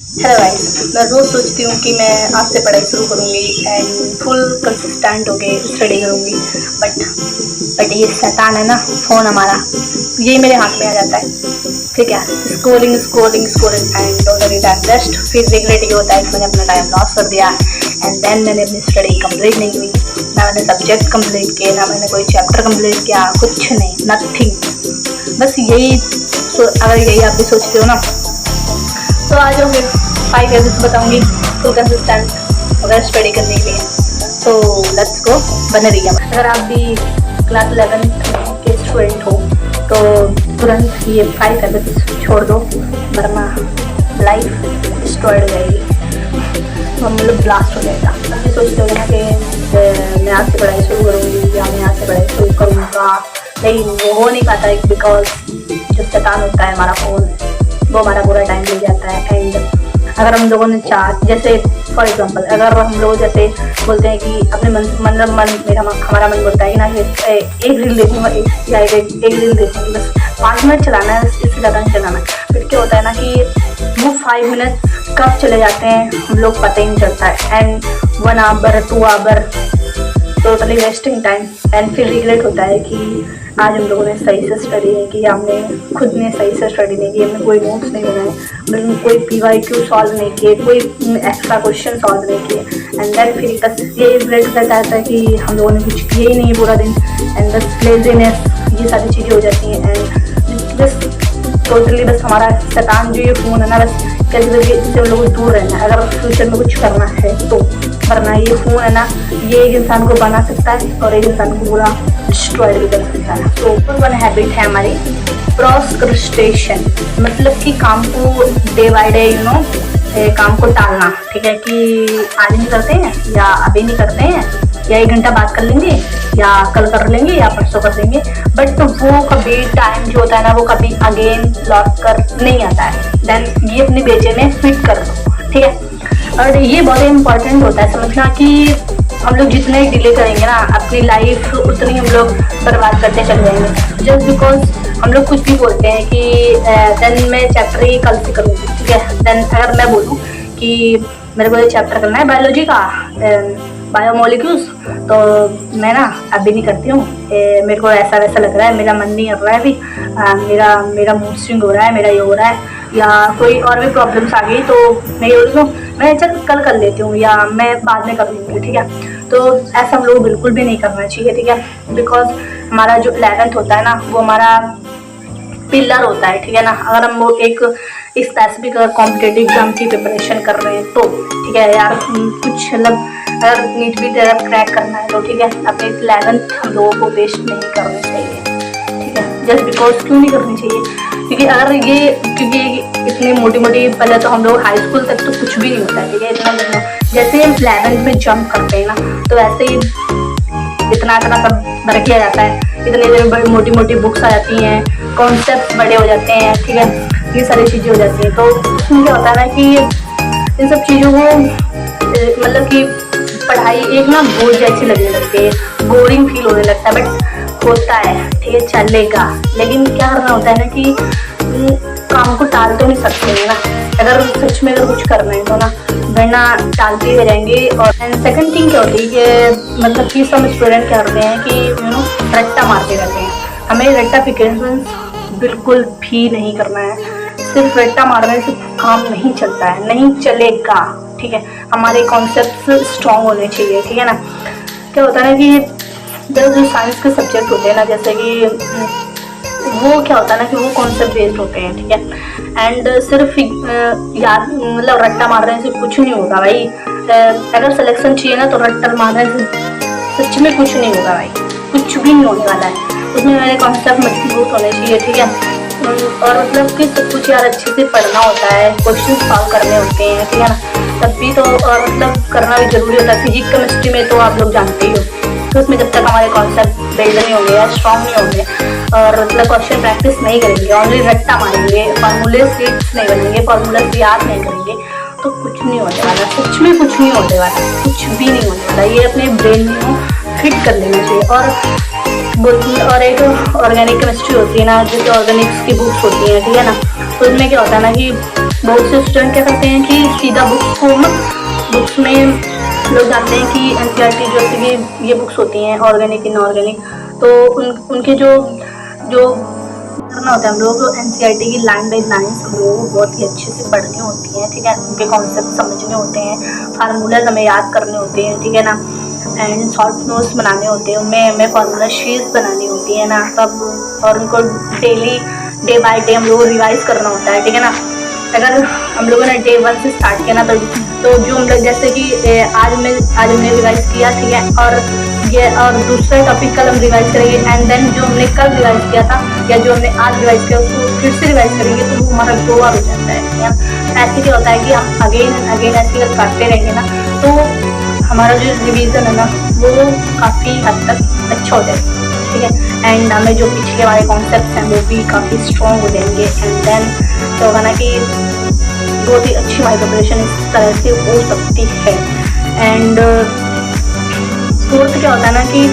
Hello guys, मैं रोज़ सोचती हूँ कि मैं आज से पढ़ाई शुरू करूँगी एंड फुल कंसिस्टेंट होके स्टडी करूँगी। बट ये शैतान है ना, फ़ोन हमारा, ये मेरे हाथ में आ जाता है। ठीक है, scrolling scrolling scrolling and don't worry that just फिर रिग्रेट ये होता है कि मैंने अपना टाइम लॉस कर दिया एंड देन मैंने अपनी स्टडी कंप्लीट नहीं हुई, ना मैंने सब्जेक्ट कंप्लीट किए, ना मैंने कोई चैप्टर कंप्लीट किया, कुछ नहीं, नथिंग। बस यही अगर यही आप भी सोचते हो ना तो आ जाओ, फिर 5 हैबिट्स बताऊंगी फुल कंसिस्टेंट अगर स्टडी करने के लिए। तो लेट्स गो, बने रहिए। अगर आप भी क्लास 11 के स्टूडेंट हो तो तुरंत ये 5 हैबिट्स छोड़ दो, वरना लाइफ डिस्ट्रॉयड हो जाएगी, मतलब ब्लास्ट हो जाएगा। आप ये सोचते हो ना कि मैं आज से पढ़ाई शुरू करूँगी या मैं आज से पढ़ाई शुरू करूँगा, लेकिन वो हो नहीं पाता है बिकॉज जो शैतान होता है हमारा फ़ोन, वो हमारा पूरा टाइम ले जाता है। एंड अगर हम लोगों ने जैसे फॉर एग्जांपल अगर हम लोग जैसे बोलते हैं कि अपने हमारा मन बोलता है कि ना कि एक रील देखूंगा या एक रील देखूंगी, बस 5 मिनट चलाना है, इससे ज़्यादा नहीं चलाना है। फिर क्या होता है ना कि वो 5 मिनट कब चले जाते हैं हम लोग पता ही नहीं चलता है and 1 hour 2 hour totally wasting time. And फिर रिग्रेट होता है कि आज हम लोगों ने सही से स्टडी नहीं की, हमने खुद ने सही से स्टडी नहीं की, हमने कोई नोट्स नहीं बनाए, हमने कोई PYQ सॉल्व नहीं किए, कोई एक्स्ट्रा क्वेश्चन सॉल्व नहीं किए। एंड देन फिर बस ये रिग्रेट रहता है कि हम लोगों ने कुछ किया ही नहीं पूरा दिन एंड बस लेजीनेस, ये सारी चीज़ें हो जाती हैं। एंड बस टोटली बस हमारा शैतान जो ये फ़ोन है ना, बस कैसे करके इससे हम लोगों को दूर रहना है अगर फ्यूचर में कुछ करना है तो। वरना ये फ़ोन है ना, ये एक इंसान को बना सकता है और एक इंसान को पूरा डिस्ट्रॉय भी कर सकता है। तो वन हैबिट है हमारी प्रोक्रेस्टिनेशन, मतलब कि काम को डे बाय डे काम को टालना। ठीक है, कि आज नहीं करते हैं या अभी नहीं करते हैं या 1 घंटा बात कर लेंगे या कल कर लेंगे या परसों कर लेंगे, बट वो कभी टाइम जो होता है ना वो कभी अगेन लौट कर नहीं आता है। देन ये अपने बेचे में फिट कर दो। ठीक है, और ये बहुत इम्पॉर्टेंट होता है समझना कि हम लोग जितने डिले करेंगे ना अपनी लाइफ उतनी हम लोग बर्बाद करते चले जाएंगे। जस्ट बिकॉज हम लोग कुछ भी बोलते हैं कि देन मैं चैप्टर ही कल से करूँगी। ठीक है, देन अगर मैं बोलूँ कि मेरे को ये चैप्टर करना है बायोलॉजी का, बायोमोलिक्यूल्स, तो मैं ना अभी नहीं करती हूँ, मेरे को ऐसा वैसा लग रहा है, मेरा मन नहीं कर रहा है अभी, मेरा मूड स्विंग हो रहा है, मेरा ये हो रहा है, या कोई और भी प्रॉब्लम्स आ गई तो मैं ये बोलती हूँ मैं चल कल कर लेती हूँ या मैं बाद में कर लूँगी। ठीक है, तो ऐसा हम लोग बिल्कुल भी नहीं करना चाहिए। ठीक है, बिकॉज हमारा जो 11th होता है ना वो हमारा पिलर होता है। ठीक है ना, अगर हम लोग एक स्पेसिफिक कॉम्पिटेटिव एग्जाम की प्रिपरेशन कर रहे हैं तो ठीक है यार, कुछ मतलब अगर नीट भी क्रैक करना है तो ठीक है अपने 11th हम लोगों को वेस्ट नहीं करनी चाहिए। ठीक है, जस्ट बिकॉज क्यों नहीं करनी चाहिए, क्योंकि अगर क्योंकि इतनी मोटी पहले तो हम लोग हाई स्कूल तक तो कुछ भी नहीं होता है। ठीक है, इतना जैसे हम 11th में जंप करते हैं ना तो वैसे ही इतना सब भर किया जाता है, इतनी बड़ी मोटी बुक्स आ जाती हैं, कॉन्सेप्ट बड़े हो जाते हैं। ठीक है, ये सारी चीज़ें हो जाती हैं। तो उसमें क्या होता है ना कि इन सब चीज़ों को मतलब कि पढ़ाई एक ना बोझ जैसी लगने लगती है, बोरिंग फील होने लगता है, बट होता है ठीक है चलेगा। लेकिन क्या करना होता है ना कि काम को टाल तो नहीं सकते हैं ना, अगर सच में अगर कुछ करना है तो ना, वरना टालते रह जाएंगे। और सेकंड थिंग क्या होती है कि मतलब कि सब स्टूडेंट क्या करते हैं कि रट्टा मारते रहते हैं। हमें रट्टाफिकेशन बिल्कुल भी नहीं करना है, सिर्फ रट्टा मारने से काम नहीं चलता है, नहीं चलेगा। ठीक है, हमारे कॉन्सेप्ट स्ट्रॉन्ग होने चाहिए। ठीक है ना, क्या होता है ना कि जो साइंस के सब्जेक्ट होते हैं ना, जैसे कि वो क्या होता है ना कि वो कॉन्सेप्ट बेस्ड होते हैं। ठीक है, एंड सिर्फ याद मतलब रट्टा मारने से कुछ नहीं होगा भाई। अगर सिलेक्शन चाहिए ना तो रट्टा मारने से सच में कुछ नहीं होगा भाई, कुछ भी नहीं होने वाला है। उसमें मेरे कॉन्सेप्ट मजबूत होने चाहिए। ठीक है, और मतलब कि सब कुछ यार अच्छे से पढ़ना होता है, क्वेश्चन सॉल्व करने होते हैं। ठीक है ना, तब भी तो मतलब करना भी जरूरी होता है। फिजिक्स केमिस्ट्री में तो आप लोग जानते ही हो, तो उसमें जब तक हमारे कॉन्सेप्ट बिल्ड नहीं होंगे या स्ट्रॉन्ग नहीं होंगे और मतलब क्वेश्चन प्रैक्टिस नहीं करेंगे, ऑनली रट्टा मारेंगे, फार्मूले सीट्स नहीं बनेंगे, फार्मूला याद नहीं करेंगे, तो कुछ नहीं होने वाला, सच में कुछ नहीं होने वाला, कुछ भी नहीं होने वाला। ये अपने ब्रेन में फिट कर लेना चाहिए। और एक ऑर्गेनिक केमिस्ट्री होती है ना, जैसे ऑर्गेनिक्स की बुक्स होती हैं। ठीक है ना, तो उसमें क्या होता है ना कि बहुत से स्टूडेंट क्या करते हैं कि सीधा बुक्स में लोग जानते हैं कि एनसीईआरटी जो कि ये बुक्स होती हैं ऑर्गेनिक इनऑर्गेनिक, तो उनके जो करना होता है हम लोगों को एनसीईआरटी की लाइन बाई लाइन्स हम लोगों को बहुत ही अच्छे से पढ़नी होती हैं, ठीक है। उनके कॉन्सेप्ट समझने होते हैं, फार्मूलाज हमें याद करने होते हैं, ठीक है ना। एंड शॉर्ट नोट्स बनाने होते हैं, उनमें हमें फार्मूला शीट्स बनानी होती है ना तब, और उनको डेली डे बाय डे हम लोगों को रिवाइज करना होता है, ठीक है ना। अगर हम लोगों ने डे 1 से स्टार्ट किया ना तो जो हम लोग जैसे कि आज हमने रिवाइज किया, ठीक है, और दूसरा टॉपिक कल हम रिवाइज करेंगे, एंड देन जो हमने कल रिवाइज किया था या जो हमने आज रिवाइज किया उसको फिर से रिवाइज करेंगे, तो वो हमारा 2 बार हो जाता है, ठीक है। ऐसे क्या होता है कि हम अगेन एंड अगेन ऐसे अगर करते रहेंगे ना तो हमारा जो रिवीजन है ना वो काफ़ी हद तक अच्छा हो जाएगा, ठीक है। एंड हमें जो पिछले वाले कॉन्सेप्ट हैं वो भी काफ़ी स्ट्रॉन्ग हो जाएंगे, एंड देन तो होगा ना कि बहुत ही अच्छी हमारी प्रिपरेशन इस तरह से हो सकती है। एंड फोर्थ क्या होता है ना कि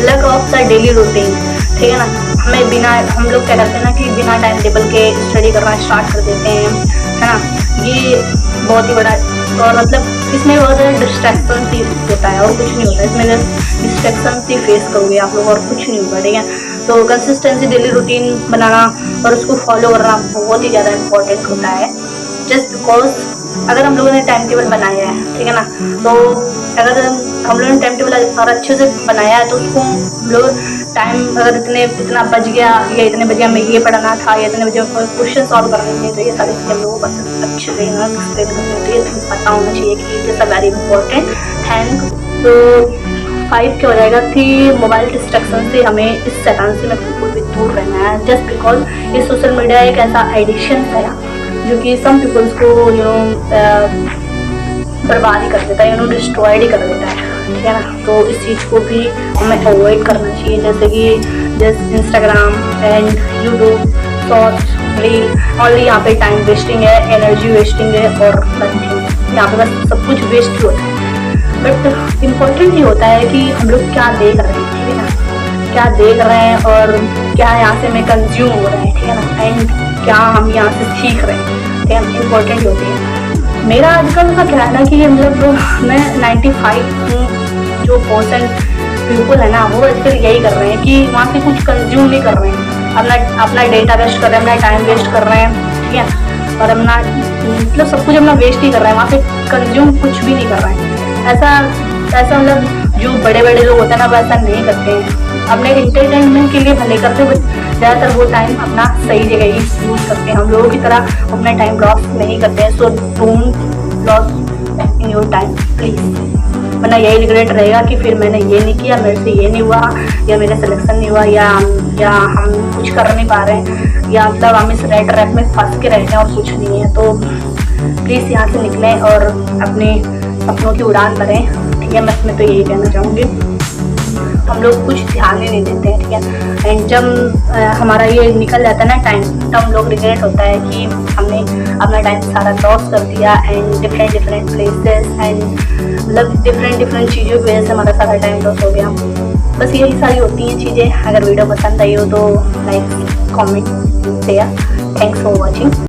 luck of the daily routine, ठीक है ना। हम लोग क्या करते हैं ना कि बिना टाइम टेबल के स्टडी करना स्टार्ट कर देते हैं, है ना। ये बहुत ही बड़ा, और मतलब इसमें बहुत ज़्यादा डिस्ट्रैक्शन ही होता है और कुछ नहीं होता, इसमें डिस्ट्रैक्शन ही फेस करोगे आप लोग और कुछ नहीं होगा, ठीक है। तो कंसिस्टेंसी डेली रूटीन बनाना और उसको फॉलो करना बहुत ही ज़्यादा इम्पोर्टेंट होता है, जस्ट बिकॉज अगर हम लोगों ने टाइम टेबल बनाया है, ठीक है ना, तो अगर हम लोगों ने टाइम टेबल और अच्छे से बनाया है तो उसको हम लोग टाइम अगर इतना बच गया या इतने बजे हमें ये पढ़ना था या इतने बजे क्वेश्चन सॉल्व करने थे, तो ये सारी चीज़ें हम लोगों को अच्छे से एक्सप्लेन करनी होती है, तो पता होना चाहिए कि it is a very important. And तो 5 क्या हो जाएगा कि मोबाइल डिस्ट्रैक्शन से हमें इस शैतान से बिल्कुल भी दूर रहना है, जस्ट बिकॉज ये सोशल मीडिया एक ऐसा एडिक्शन है जो कि सम पीपल्स को बर्बाद ही कर देता है, डिस्ट्रॉयड ही कर देता है, ठीक है ना। तो इस चीज़ को भी हमें अवॉइड करना चाहिए, जैसे कि Instagram and YouTube shorts reel, only यहाँ पे टाइम वेस्टिंग है, एनर्जी वेस्टिंग है और नथिंग, यहाँ पे बस सब कुछ वेस्ट होता है। बट इम्पोर्टेंट ये होता है कि हम लोग क्या देख रहे हैं, ठीक है ना, क्या देख रहे हैं और क्या यहाँ से हमें कंज्यूम हो रहा है, ठीक है ना, एंड क्या हम यहाँ से सीख रहे हैं, ठीक है, इम्पोर्टेंट होती है। मेरा आजकल का क्या है ना कि मतलब मैं 95 जो % पीपल है ना वो आजकल यही कर रहे हैं कि वहाँ से कुछ कंज्यूम नहीं कर रहे हैं, अपना डेटा वेस्ट कर रहे हैं, अपना टाइम वेस्ट कर रहे हैं, ठीक है, और अपना मतलब सब कुछ अपना वेस्ट ही कर रहे हैं, वहाँ पे कंज्यूम कुछ भी नहीं कर रहे हैं। ऐसा मतलब जो बड़े बड़े लोग होते हैं ना वो ऐसा नहीं करते हैं, अपने इंटरटेनमेंट के लिए भले करते हैं, बट ज़्यादातर वो टाइम अपना सही जगह ही यूज़ करते हैं, हम लोगों की तरह अपना टाइम लॉस नहीं करते हैं। So don't loss in your time please, वरना यही रिग्रेट रहेगा कि फिर मैंने ये नहीं किया, मेरे से ये नहीं हुआ, या मेरा सिलेक्शन नहीं हुआ, या हम कुछ कर नहीं पा रहे हैं, या मतलब हम इस रेड ट्रैक में फंस के रह जाएं और कुछ नहीं है। तो प्लीज़ यहाँ से निकलें और अपने सपनों की उड़ान भरें, ठीक है। मैं इसमें तो यही कहना चाहूँगी, हम लोग कुछ ध्यान ही नहीं देते हैं, ठीक है। एंड जब हमारा ये निकल जाता है ना टाइम, तब हम लोग रिग्रेट होता है कि हमने अपना टाइम सारा लॉस कर दिया, एंड डिफरेंट प्लेसेस एंड मतलब डिफरेंट चीज़ों की वजह से हमारा सारा टाइम लॉस हो गया। बस यही सारी होती हैं चीज़ें। अगर वीडियो पसंद आई हो तो like comment share. Thanks for watching.